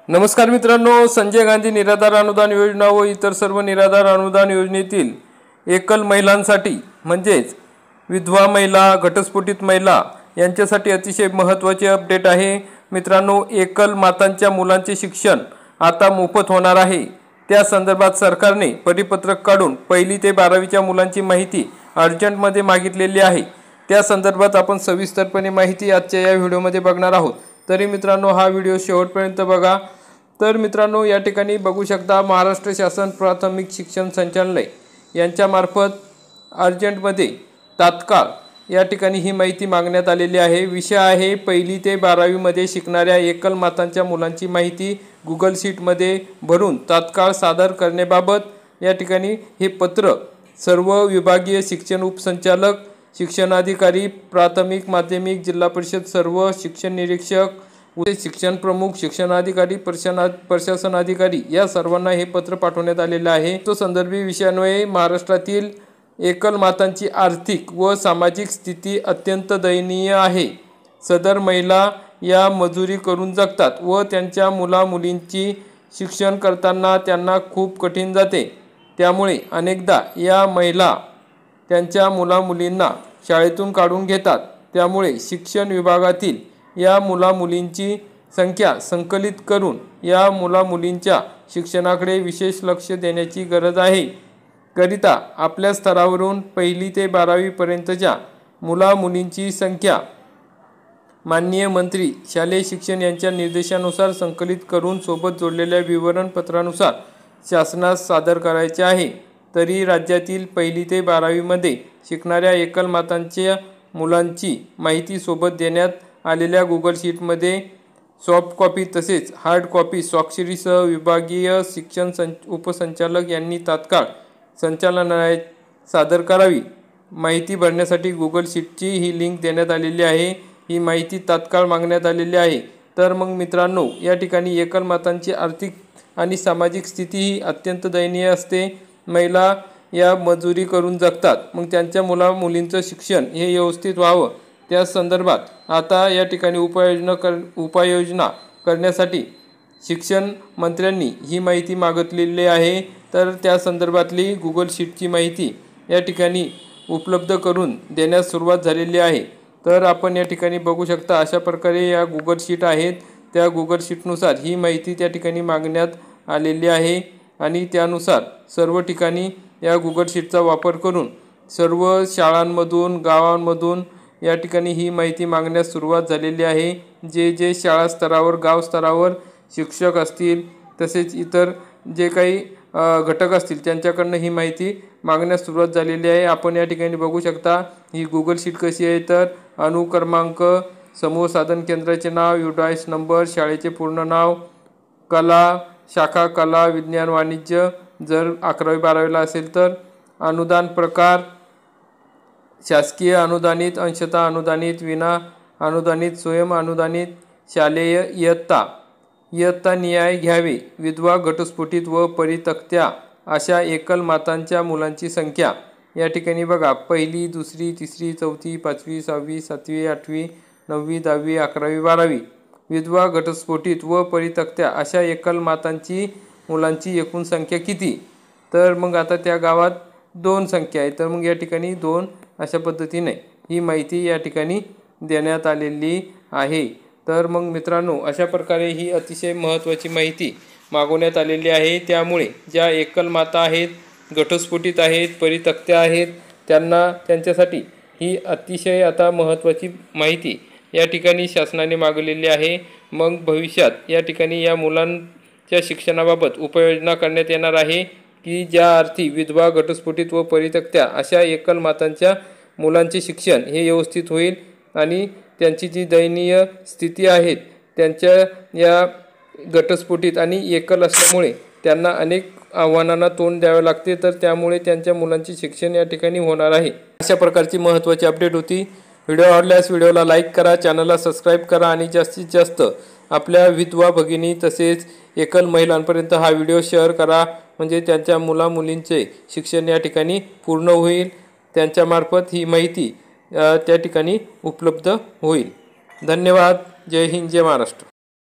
नमस्कार मित्रांनो, संजय गांधी निराधार अनुदान योजना व इतर सर्व निराधार अनुदान योजनेतील एकल महिलांसाठी म्हणजेच विधवा महिला, घटस्फोटित महिला यांच्यासाठी अतिशय महत्त्वाचे अपडेट आहे। मित्रांनो, एकल मातांच्या मुलांचे शिक्षण आता मोफत होणार आहे। त्या संदर्भात सरकारने परिपत्रक काढून 1ली ते 12वीच्या मुलांची माहिती अर्जंटमध्ये मागितलेली आहे। त्या संदर्भात आपण सविस्तरपणे माहिती आजच्या या व्हिडिओमध्ये बघणार आहोत। तरी मित्रांनो, हा व्हिडिओ शेवटपर्यंत बघा। तर मित्रांनो, या ठिकाणी बघू शकता महाराष्ट्र शासन प्राथमिक शिक्षण संचालनालय यांच्यामार्फत अर्जंटमध्ये तात्काळ या ठिकाणी ही माहिती मागण्यात आलेली आहे। विषय आहे 1ली ते 12वीमध्ये शिकणाऱ्या एकल मातांच्या मुलांची माहिती गुगल शीटमध्ये भरून तात्काळ सादर करण्याबाबत या ठिकाणी हे पत्र सर्व विभागीय शिक्षण उपसंचालक, शिक्षणाधिकारी, प्राथमिक, माध्यमिक, जिल्हा परिषद सर्व शिक्षण निरीक्षक, शिक्षण प्रमुख, शिक्षणाधिकारी, प्रशासन अधिकारी या सर्वांना हे पत्र पाठवण्यात आलेले आहे। तो संदर्भी विषयान्वये महाराष्ट्रातील एकल मातांची आर्थिक व सामाजिक स्थिती अत्यंत दयनीय आहे। सदर महिला या मजुरी करून जगतात व त्यांच्या मुलामुलींची शिक्षण करताना त्यांना खूप कठीण जाते। त्यामुळे अनेकदा या महिला त्यांच्या मुलामुलींना शाळेतून काढून घेतात। त्यामुळे शिक्षण विभागातील या मुलामुलींची संख्या संकलित करून या मुलामुलींच्या शिक्षणाकडे विशेष लक्ष देण्याची गरज आहे। करिता आपल्या स्तरावरून 1ली ते 12वीपर्यंतच्या मुलामुलींची संख्या माननीय मंत्री शालेय शिक्षण यांच्या निर्देशानुसार संकलित करून सोबत जोडलेल्या विवरणपत्रानुसार शासनास सादर करायचे आहे। तरी राज्यातील 1ली ते 12वीमध्ये शिकणाऱ्या एकल मातांच्या मुलांची माहिती सोबत देण्यात आलेल्या गुगल शीटमध्ये सॉफ्ट कॉपी तसेच हार्ड कॉपी स्वाक्षरीसह विभागीय शिक्षण उपसंचालक यांनी तात्काळ संचालनालयात सादर करावी। माहिती भरण्यासाठी गुगल शीटची ही लिंक देण्यात आलेली आहे। ही माहिती तात्काळ मागण्यात आलेली आहे। तर मग मित्रांनो, या ठिकाणी एकल मातांची आर्थिक आणि सामाजिक स्थिती ही अत्यंत दयनीय असते। महिला या मजुरी करून जगतात, मग त्यांच्या मुलींचं शिक्षण हे व्यवस्थित व्हावं त्या संदर्भात आता या ठिकाणी उपाययोजना करण्यासाठी शिक्षण मंत्र्यांनी ही माहिती मागितलेली आहे। तर त्या संदर्भातली गुगल शीटची माहिती या ठिकाणी उपलब्ध करून देण्यास सुरुवात झालेली आहे। तर आपण या ठिकाणी बघू शकता अशा प्रकारे या गुगल शीट आहेत। त्या गुगल शीटनुसार ही माहिती त्या ठिकाणी मागण्यात आलेली आहे आणि त्यानुसार सर्व ठिकाणी या गुगल शीटचा वापर करून सर्व शाळांमधून, गावांमधून या ठिकाणी ही माहिती मागण्यास सुरुवात झालेली आहे। जे शाळा स्तरावर, गाव स्तरावर शिक्षक असतील तसेच इतर जे काही घटक असतील त्यांच्याकडनं ही माहिती मागण्यास सुरुवात झालेली आहे। आपण या ठिकाणी बघू शकता ही गुगल शीट कशी आहे। तर अनुक्रमांक, समूह साधन केंद्राचे नाव, युडायस नंबर, शाळेचे पूर्ण नाव, कला शाखा, कला, विज्ञान, वाणिज्य जर 11वी 12वीला असेल तर, अनुदान प्रकार शासकीय अनुदानित, अंशतः अनुदानित, विना अनुदानित, स्वयं अनुदानित, शालेय, इयत्ता न्याय घ्यावे, विधवा, घटस्फोटित व परित्यक्त्या अशा एकल मातांच्या मुलांची संख्या या ठिकाणी बघा 1ली, 2री, 3री, 4थी, 5वी, 6वी, 7वी, 8वी, 9वी, 10वी, 11वी, 12वी, विधवा, घटस्फोटित व परित्यक्त्या अशा एकल मातांची मुलांची एकूण संख्या किती? तर मग आता त्या गावात 2 संख्या आहे, तर मग या ठिकाणी 2 अशा पद्धतीने ही माहिती या ठिकाणी देण्यात आलेली आहे। तर मग मित्रांनो, अशा प्रकारे ही अतिशय महत्त्वाची माहिती मागवण्यात आलेली आहे। त्यामुळे ज्या एकल माता आहेत, घटस्फोटित आहेत, परित्यक्त्या आहेत, त्यांच्यासाठी ही अतिशय आता महत्त्वाची माहिती या ठिकाणी शासनाने मागवलेली आहे। मग भविष्यात या ठिकाणी या मुलांच्या शिक्षणाबाबत उपाययोजना करण्यात येणार आहे की ज्या अर्थी विधवा, घटस्फोटित व परित्यक्त्या अशा एकल मातांच्या मुलांचे शिक्षण हे व्यवस्थित होईल आणि त्यांची जी दयनीय स्थिती आहे, त्यांच्या या घटस्फोटित आणि एकल असल्यामुळे त्यांना अनेक आव्हानांना तोंड द्यावे लागते। तर त्यामुळे त्यांच्या मुलांचे शिक्षण या ठिकाणी होणार आहे। अशा प्रकारची महत्त्वाची अपडेट होती। व्हिडिओ आवडल्यास व्हिडिओला लाईक करा, चॅनलला सबस्क्राईब करा आणि जास्तीत जास्त आपल्या विधवा भगिनी तसेच एकल महिलांपर्यंत हा व्हिडिओ शेअर करा, म्हणजे त्यांच्या मुलामुलींचे शिक्षण या ठिकाणी पूर्ण होईल। त्यांच्यामार्फत ही माहिती त्या ठिकाणी उपलब्ध होईल। धन्यवाद। जय हिंद, जय महाराष्ट्र।